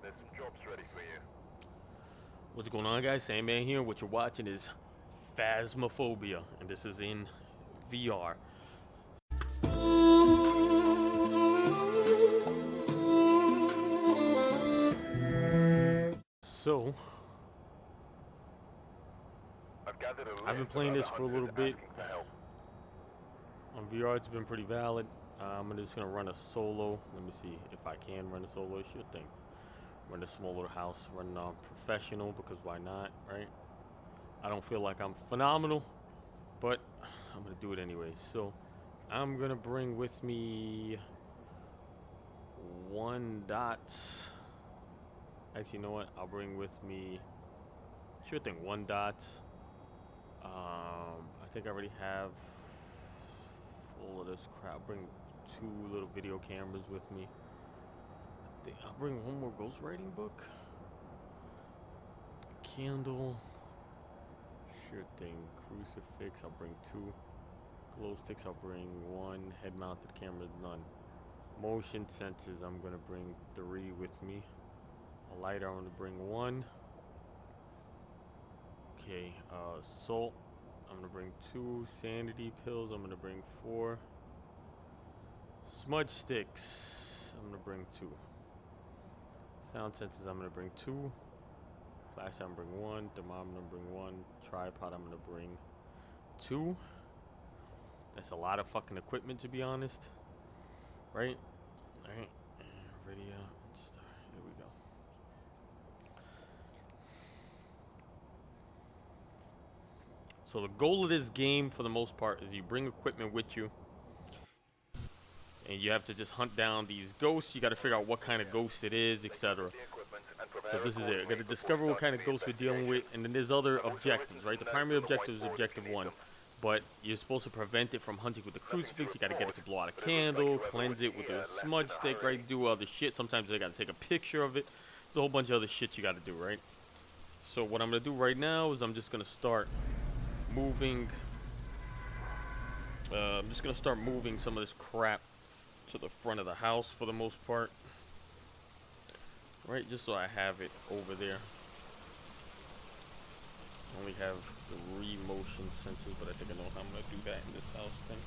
There's some jobs ready for you. What's going on, guys? Sandman here. What you're watching is Phasmophobia, and this is in VR. So, I've gathered a I've been list of playing other this for a little hunters bit. asking for help. On VR, it's been pretty valid. I'm just gonna run a solo. Let me see if I can run a solo. Sure thing. Run a small little house, run professional, because why not, right? I don't feel like I'm phenomenal, but I'm gonna do it anyway. So, I'm gonna bring with me one dot. Actually, you know what? I'll bring with me, sure thing, one dot. I think I already have all of this crap. I'll bring two little video cameras with me. I think I'll bring one more ghostwriting book. Candle. Sure thing. Crucifix. I'll bring two. Glow sticks. I'll bring one. Head-mounted camera. None. Motion sensors. I'm gonna bring 3 with me. A lighter. I'm gonna bring 1. Okay. Salt. I'm gonna bring 2. Sanity pills. I'm gonna bring 4. Smudge sticks. I'm gonna bring 2. Sound sensors. I'm gonna bring 2. Flash. I'm gonna bring 1. Thermometer. I'm gonna bring 1. Tripod. I'm gonna bring 2. That's a lot of fucking equipment, to be honest. Right? Alright. Video. Here we go. So the goal of this game, for the most part, is you bring equipment with you, and you have to just hunt down these ghosts. You got to figure out what kind of ghost it is, etc. So this is it. I got to discover what kind of ghost we're dealing with, and then there's other objectives, right? The primary objective is objective 1, but you're supposed to prevent it from hunting with the crucifix. You got to get it to blow out a candle, cleanse it with a smudge stick, right? Do other shit. Sometimes you got to take a picture of it. There's a whole bunch of other shit you got to do, right? So what I'm gonna do right now is I'm just gonna start moving. I'm just gonna start moving some of this crap to the front of the house for the most part. Right, just so I have it over there. I only have 3 motion sensors, but I think I know how I'm gonna do that in this house thing.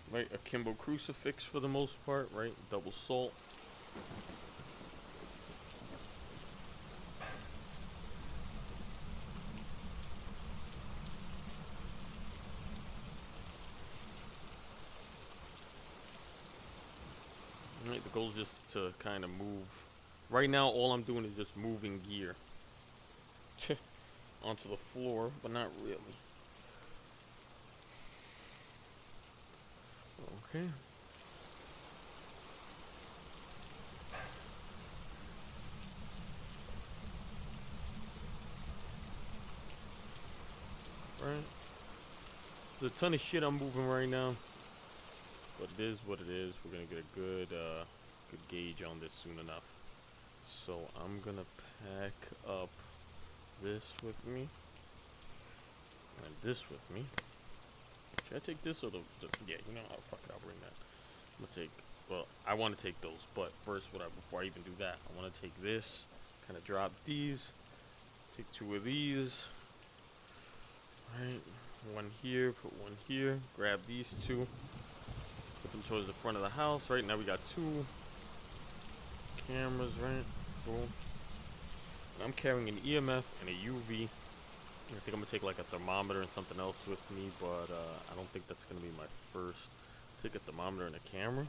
Right, a Kimbo crucifix for the most part, right? Double salt. Right, the goal is just to kind of move. Right now, all I'm doing is just moving gear onto the floor, but not really. Okay. Right. There's a ton of shit I'm moving right now, but it is what it is. We're gonna get a good gauge on this soon enough. So I'm gonna pack up this with me and this with me. Should I take this or the yeah, you know, oh, fuck it, I'll bring that. I'm gonna take, well, I want to take those, but first, before I even do that, I want to take this, kind of drop these, take 2 of these, right, 1 here, put 1 here, grab these 2, put them towards the front of the house. Right now we got 2 cameras, right, boom. And I'm carrying an EMF and a UV. I think I'm gonna take like a thermometer and something else with me, but I don't think that's gonna be my first. Take a thermometer and a camera.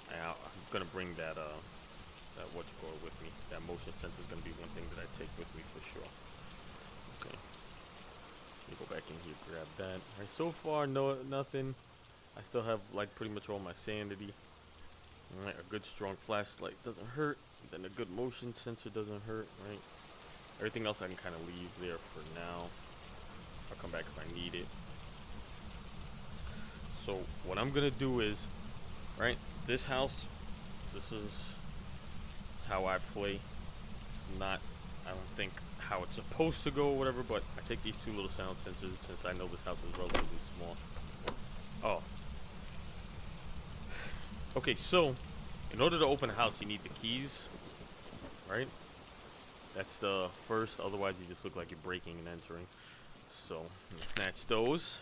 I'm gonna bring that what you call it with me. That motion sensor is gonna be one thing that I take with me for sure. Okay. Let me go back in here, grab that. Alright, so far nothing. I still have like pretty much all my sanity. Alright, a good strong flashlight doesn't hurt. Then a good motion sensor doesn't hurt, right? Everything else I can kind of leave there for now. I'll come back if I need it. So what I'm gonna do is, right, this house, this is how I play. It's not, I don't think how it's supposed to go or whatever, but I take these two little sound sensors since I know this house is relatively small. Oh. Okay, so in order to open a house, you need the keys, right? That's the first, otherwise you just look like you're breaking and entering. So, snatch those,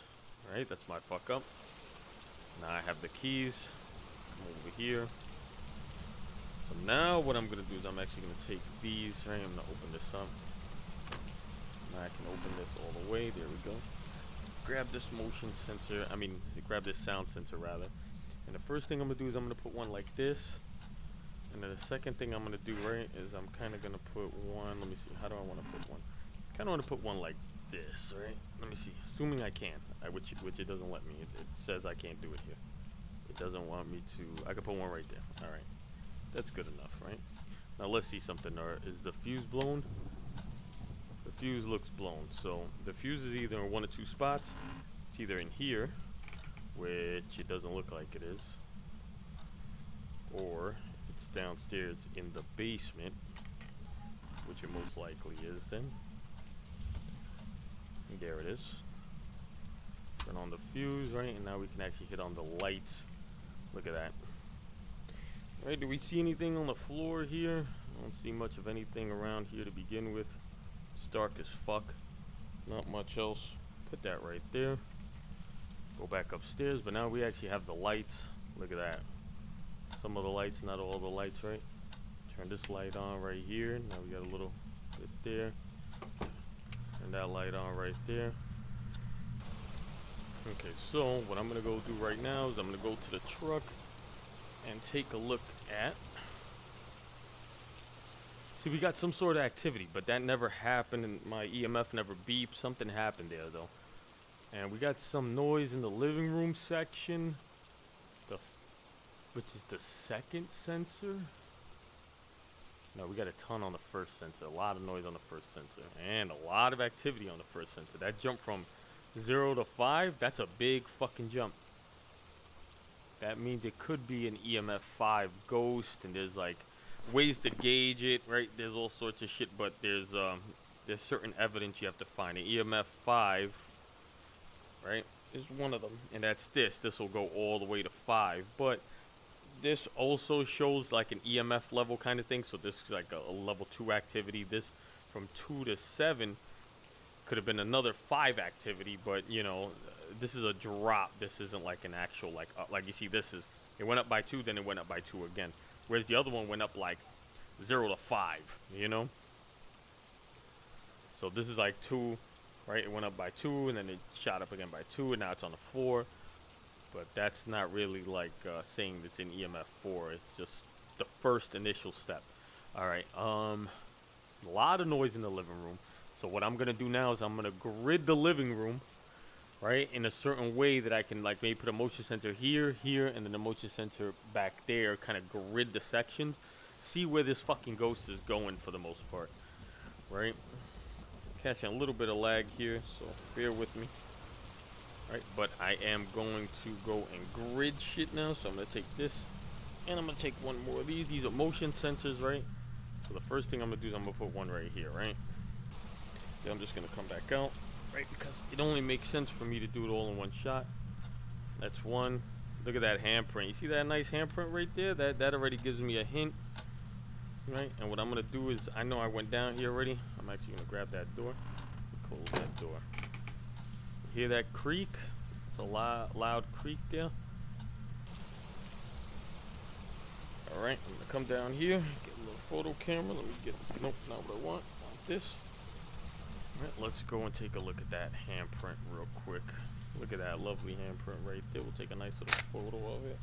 right? That's my fuck up. Now I have the keys. Come over here. So now what I'm gonna do is I'm actually gonna take these, right? I'm gonna open this up. Now I can open this all the way. There we go. Grab this motion sensor. Grab this sound sensor rather. And the first thing I'm gonna do is I'm gonna put one like this. And then the second thing I'm gonna do, right, is I'm kind of gonna put one. Let me see. How do I want to put one? Kind of want to put one like this, right? Let me see. Assuming I can, which it doesn't let me. It says I can't do it here. It doesn't want me to. I can put one right there. All right, that's good enough, right? Now let's see something. Is the fuse blown? The fuse looks blown. So the fuse is either in one or two spots. It's either in here, which it doesn't look like it is, or it's downstairs in the basement, which it most likely is then. And there it is. Turn on the fuse, right? And now we can actually hit on the lights. Look at that. Alright, do we see anything on the floor here? I don't see much of anything around here to begin with. It's dark as fuck. Not much else. Put that right there. Go back upstairs, but now we actually have the lights. Look at that. Some of the lights, not all the lights, right? Turn this light on right here. Now we got a little bit there. Turn that light on right there. Okay, so what I'm gonna go do right now is I'm gonna go to the truck and take a look at. See, we got some sort of activity, but that never happened, and my EMF never beeped. Something happened there though. And we got some noise in the living room section, which is the second sensor. No, we got a ton on the first sensor. A lot of noise on the first sensor, and a lot of activity on the first sensor. That jump from 0 to 5, that's a big fucking jump. That means it could be an EMF 5 ghost, and there's like ways to gauge it, right? There's all sorts of shit, but there's certain evidence you have to find. An EMF 5, right, is one of them, and that's this. This will go all the way to 5, but this also shows like an EMF level kind of thing. So this is like a level 2 activity. This from 2 to 7 could have been another 5 activity, but you know, this is a drop. This isn't like an actual like you see, this is, it went up by 2, then it went up by 2 again, whereas the other one went up like 0 to 5, you know. So this is like 2, right? It went up by 2, and then it shot up again by 2, and now it's on a 4. But that's not really like saying it's in EMF 4. It's just the first initial step. All right. A lot of noise in the living room. So what I'm gonna do now is I'm gonna grid the living room, right, in a certain way that I can like maybe put a motion sensor here, here, and then a motion sensor back there. Kind of grid the sections. See where this fucking ghost is going for the most part, right? Catching a little bit of lag here, so bear with me. Right, but I am going to go and grid shit now, so I'm going to take this, and I'm going to take one more of these. These are motion sensors, right? So the first thing I'm going to do is I'm going to put one right here, right? Then I'm just going to come back out, right? Because it only makes sense for me to do it all in one shot. That's one. Look at that handprint. You see that nice handprint right there? That already gives me a hint, right? And what I'm going to do is, I know I went down here already. I'm actually going to grab that door, close that door. Hear that creak? It's a loud creak there. Alright, I'm gonna come down here, get a little photo camera. Let me get, nope, not what I want. I want this. Alright, let's go and take a look at that handprint real quick. Look at that lovely handprint right there. We'll take a nice little photo of it.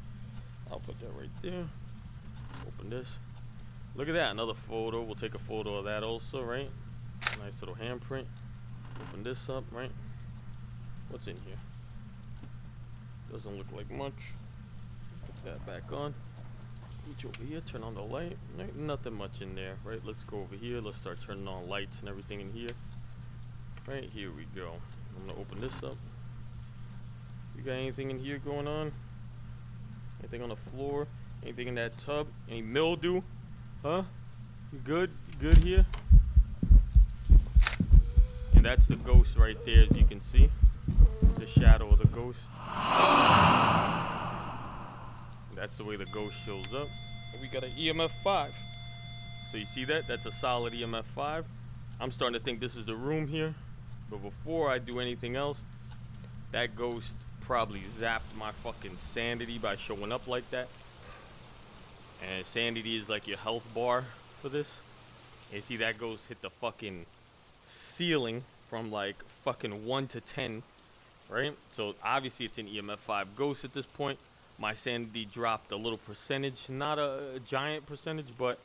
I'll put that right there. Open this. Look at that, another photo. We'll take a photo of that also, right? Nice little handprint. Open this up, right? What's in here? Doesn't look like much. Put that back on. Reach over here, turn on the light. Right, nothing much in there, right? Let's go over here. Let's start turning on lights and everything in here. Right, here we go. I'm gonna open this up. You got anything in here going on? Anything on the floor? Anything in that tub? Any mildew? Huh? You good? You good here? And that's the ghost right there, as you can see. It's the shadow of the ghost. That's the way the ghost shows up. And we got an EMF 5. So you see that? That's a solid EMF 5. I'm starting to think this is the room here. But before I do anything else, that ghost probably zapped my fucking sanity by showing up like that. And sanity is like your health bar for this. And you see that ghost hit the fucking ceiling from like fucking 1 to 10, right? So obviously it's an EMF 5 ghost at this point. My sanity dropped a little percentage, not a giant percentage, but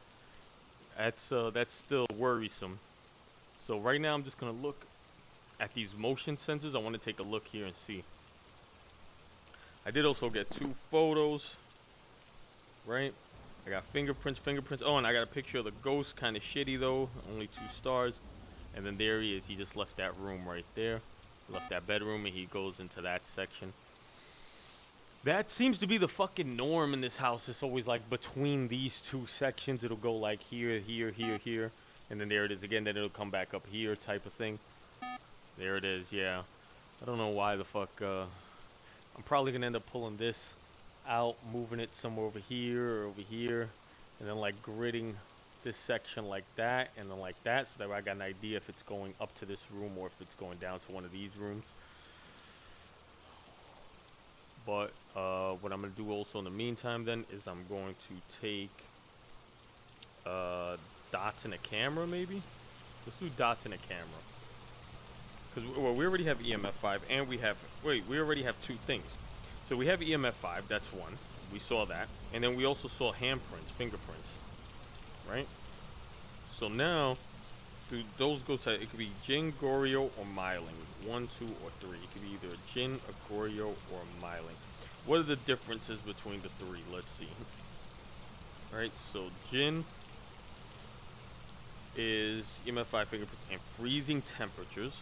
that's still worrisome. So right now I'm just gonna look at these motion sensors. I want to take a look here and see. I did also get 2 photos, right? I got fingerprints. Oh, and I got a picture of the ghost, kind of shitty though, only 2 stars. And then there he is. He just left that room right there, left that bedroom, and he goes into that section. That seems to be the fucking norm in this house. It's always like between these 2 sections. It'll go like here, and then there it is again. Then it'll come back up here, type of thing. There it is. Yeah, I don't know why the fuck. I'm probably gonna end up pulling this out, moving it somewhere over here or over here, and then like gridding this section like that and then like that, so that I got an idea if it's going up to this room or if it's going down to one of these rooms. But what I'm going to do also in the meantime then is I'm going to take dots in a camera maybe. Let's do dots in a camera. Because well, we already have EMF 5 and we already have 2 things. So we have EMF 5, that's 1. We saw that. And then we also saw handprints, fingerprints. Right? So now, dude, those go to, it could be Jin, Goryo, or Myling. 1, 2, or 3. It could be either a Jin, a Goryo, or a Myling. What are the differences between the 3? Let's see. Alright, so Jin is EMF 5 fingerprints and freezing temperatures.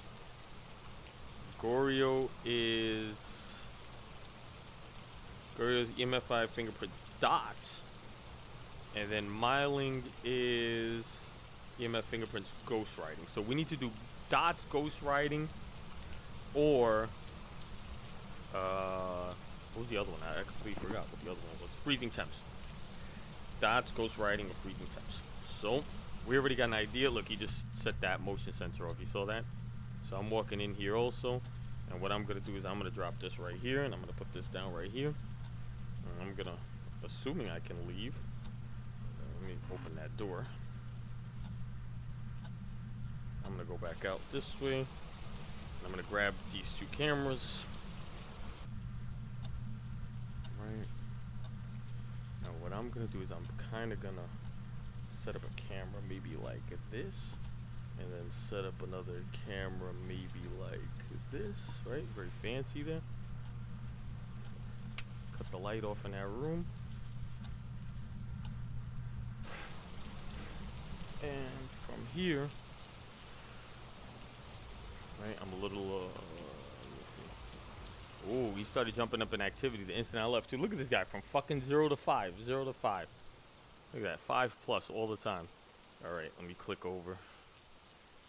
Goryo is EMF 5 fingerprints dots. And then Myling is EMF fingerprints ghost writing. So we need to do dots ghost writing or what was the other one? I completely forgot what the other one was. Freezing temps. Dots ghost writing or freezing temps. So we already got an idea. Look, he just set that motion sensor off. You saw that? So I'm walking in here also. And what I'm gonna do is I'm gonna drop this right here and I'm gonna put this down right here. And I'm gonna, assuming I can leave. Let me open that door. I'm gonna go back out this way. I'm gonna grab these 2 cameras. Right. Now what I'm gonna do is I'm kinda gonna set up a camera maybe like this. And then set up another camera maybe like this. Right? Very fancy there. Cut the light off in that room. And from here, right, I'm a little, let me see. Oh, he started jumping up in activity the instant I left too. Look at this guy from fucking 0 to 5, 0 to 5. Look at that, 5 plus all the time. Alright, let me click over.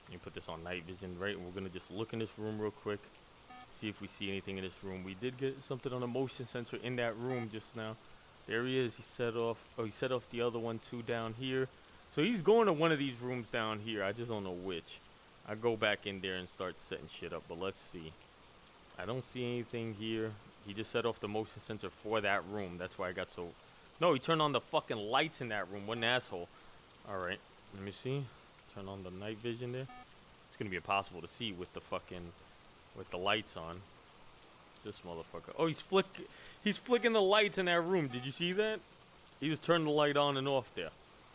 Let me put this on night vision, right? And we're gonna just look in this room real quick. See if we see anything in this room. We did get something on a motion sensor in that room just now. There he is, he set off the other one too down here. So he's going to one of these rooms down here. I just don't know which. I go back in there and start setting shit up, but let's see. I don't see anything here. He just set off the motion sensor for that room. That's why I got so... No, he turned on the fucking lights in that room. What an asshole. Alright, let me see. Turn on the night vision there. It's gonna be impossible to see with the fucking... with the lights on. This motherfucker. Oh, he's flicking the lights in that room. Did you see that? He was turning the light on and off there.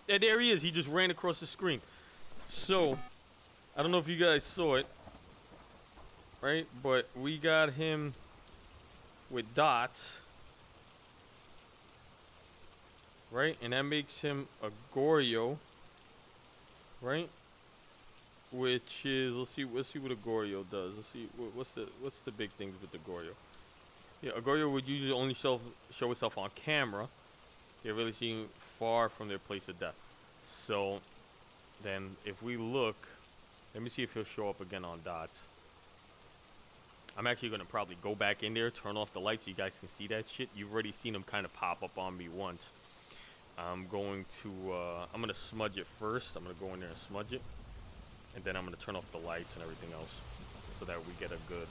Yeah, there he is. He just ran across the screen. So, I don't know if you guys saw it, right? But we got him with dots, right? And that makes him a Goryo, right? Which is, let's see what a Goryo does. Let's see what's the big things with the Goryo. Yeah, a Goryo would usually only show itself on camera. They're really seen far from their place of death. So then if we look Let me see if he'll show up again on dots. I'm actually going to probably go back in there, turn off the lights so you guys can see that shit. You've already seen him kind of pop up on me once. I'm going to smudge it first. I'm going to go in there and smudge it. And then I'm going to turn off the lights and everything else so that we get a good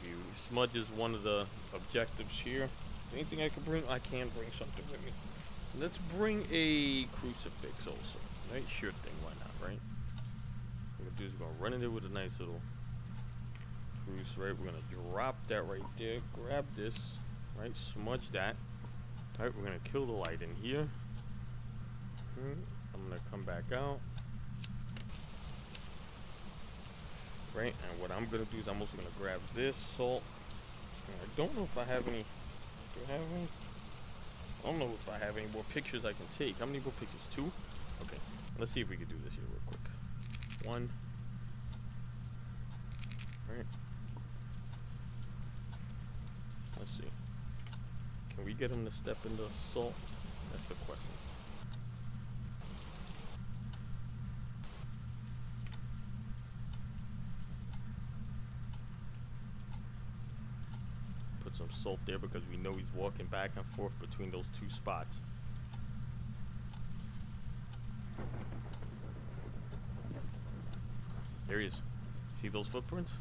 view. Smudge is one of the objectives here. Anything I can bring? I can bring something with me. Let's bring a crucifix also. Right? Sure thing. Why not, right? What we're going to do is we're going to run in there with a nice little cruise, right? We're going to drop that right there. Grab this, right? Smudge that. All right, we're going to kill the light in here. I'm going to come back out. Right, and what I'm going to do is I'm also going to grab this salt. And I don't know if I have any. Do I have any? I don't know if I have any more pictures I can take. How many more pictures? 2? Okay, let's see if we can do this here real quick. 1. Right. Let's see. Can we get him to step in the salt? That's the question. Put some salt there because we know he's walking back and forth between those 2 spots. There he is. See those footprints?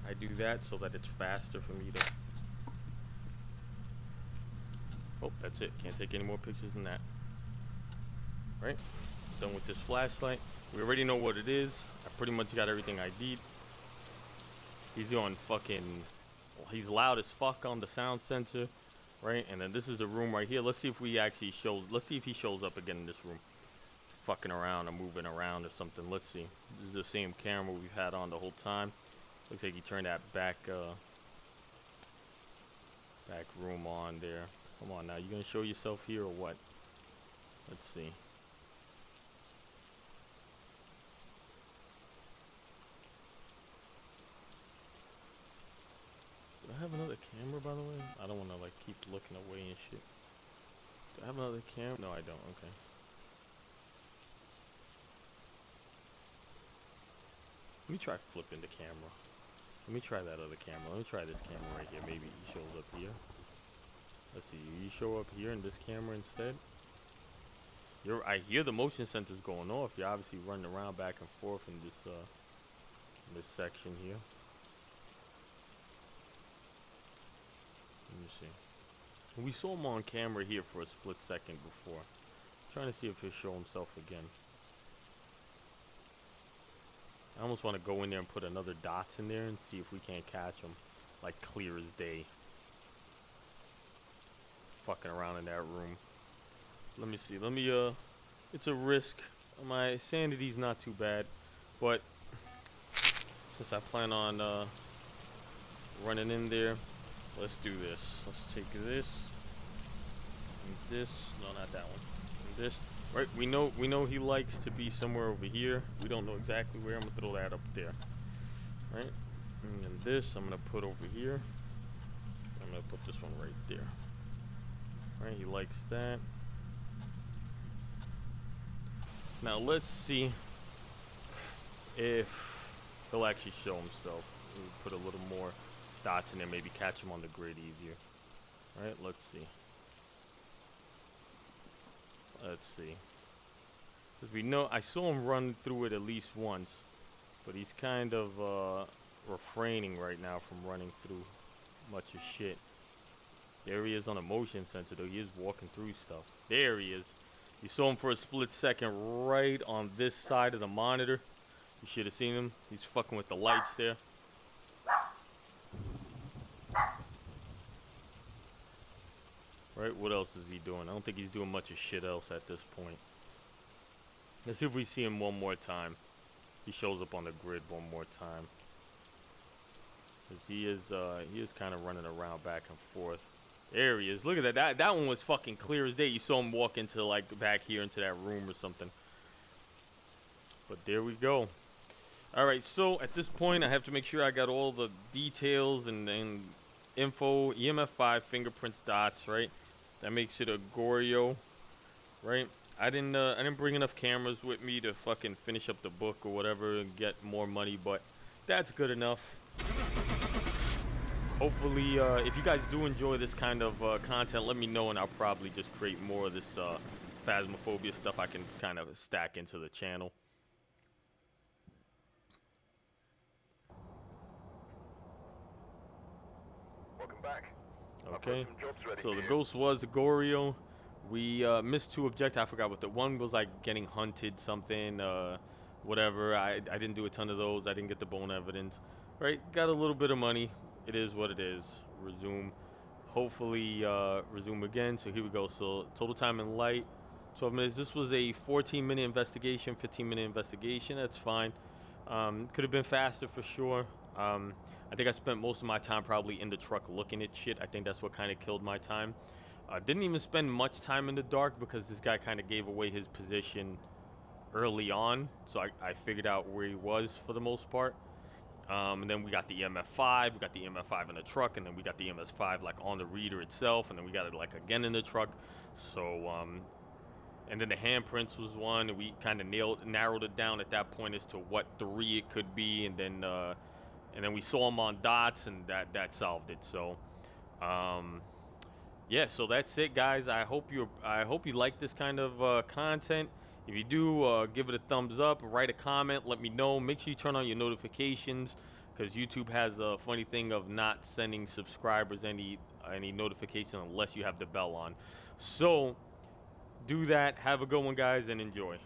I do that so that it's faster for me to... Oh, that's it. Can't take any more pictures than that. Right? Done with this flashlight. We already know what it is. I pretty much got everything I need. He's on fucking... Well, he's loud as fuck on the sound sensor. Right? And then this is the room right here. Let's see if we actually show... Let's see if he shows up again in this room. Fucking around or moving around or something. Let's see. This is the same camera we've had on the whole time. Looks like he turned that back room on there. Come on now, you gonna show yourself here or what? Let's see. Do I have another camera, by the way? I don't want to like keep looking away and shit. Do I have another camera? No, I don't. Okay. Let me try flipping the camera. Let me try that other camera. Let me try this camera right here. Maybe he shows up here. Let's see. You show up here in this camera instead. I hear the motion sensors going off. You're obviously running around back and forth in this section here. Let me see. We saw him on camera here for a split second before. I'm trying to see if he'll show himself again. I almost want to go in there and put another dots in there and see if we can't catch him. Like clear as day. Fucking around in that room. Let me see. It's a risk. My sanity's not too bad. But since I plan on running in there, let's do this. Let's take this. And this. No, not that one. And this. Right, we know he likes to be somewhere over here. We don't know exactly where. I'm gonna throw that up there. Right? And then this I'm gonna put over here. I'm gonna put this one right there. Right, he likes that. Now let's see if he'll actually show himself. We'll put a little more dots in there, maybe catch him on the grid easier. Alright, let's see. Let's see. Because we know, I saw him run through it at least once. But he's kind of refraining right now from running through much of shit. There he is on a motion sensor though. He is walking through stuff. There he is. You saw him for a split second right on this side of the monitor. You should have seen him. He's fucking with the lights there. Right, what else is he doing? I don't think he's doing much of shit else at this point. Let's see if we see him one more time. He shows up on the grid one more time. Because he is kind of running around back and forth. There he is. Look at that. That one was fucking clear as day. You saw him walk into like back here into that room or something. But there we go. Alright, so at this point I have to make sure I got all the details and info. EMF 5, fingerprints, dots, right? That makes it a Goryo, right? I didn't bring enough cameras with me to fucking finish up the book or whatever and get more money, but that's good enough. Hopefully, if you guys do enjoy this kind of content, let me know, and I'll probably just create more of this Phasmophobia stuff I can kind of stack into the channel. Welcome back. I've got Okay, some jobs ready so for the you. ghost was Gorio. We missed 2 objectives. I forgot what the one was, like getting hunted, something, whatever. I didn't do a ton of those. I didn't get the bone evidence. Right, got a little bit of money. It is what it is. Resume. Hopefully, resume again. So here we go. So total time in light, 12 minutes. This was a 14-minute investigation, 15-minute investigation. That's fine. Could have been faster for sure. I think I spent most of my time probably in the truck looking at shit. I think that's what kind of killed my time. Didn't even spend much time in the dark because this guy kind of gave away his position early on. So I figured out where he was for the most part. And then we got the EMF5, we got the EMF5 in the truck, and then we got the EMF5 like on the reader itself, and then we got it like again in the truck. So and then the handprints was one, and we kind of narrowed it down at that point as to what 3 it could be, and then we saw them on dots, and that solved it. So yeah, so that's it, guys. I hope you like this kind of content. If you do, give it a thumbs up, write a comment, let me know. Make sure you turn on your notifications, because YouTube has a funny thing of not sending subscribers any notification unless you have the bell on. So do that. Have a good one, guys, and enjoy.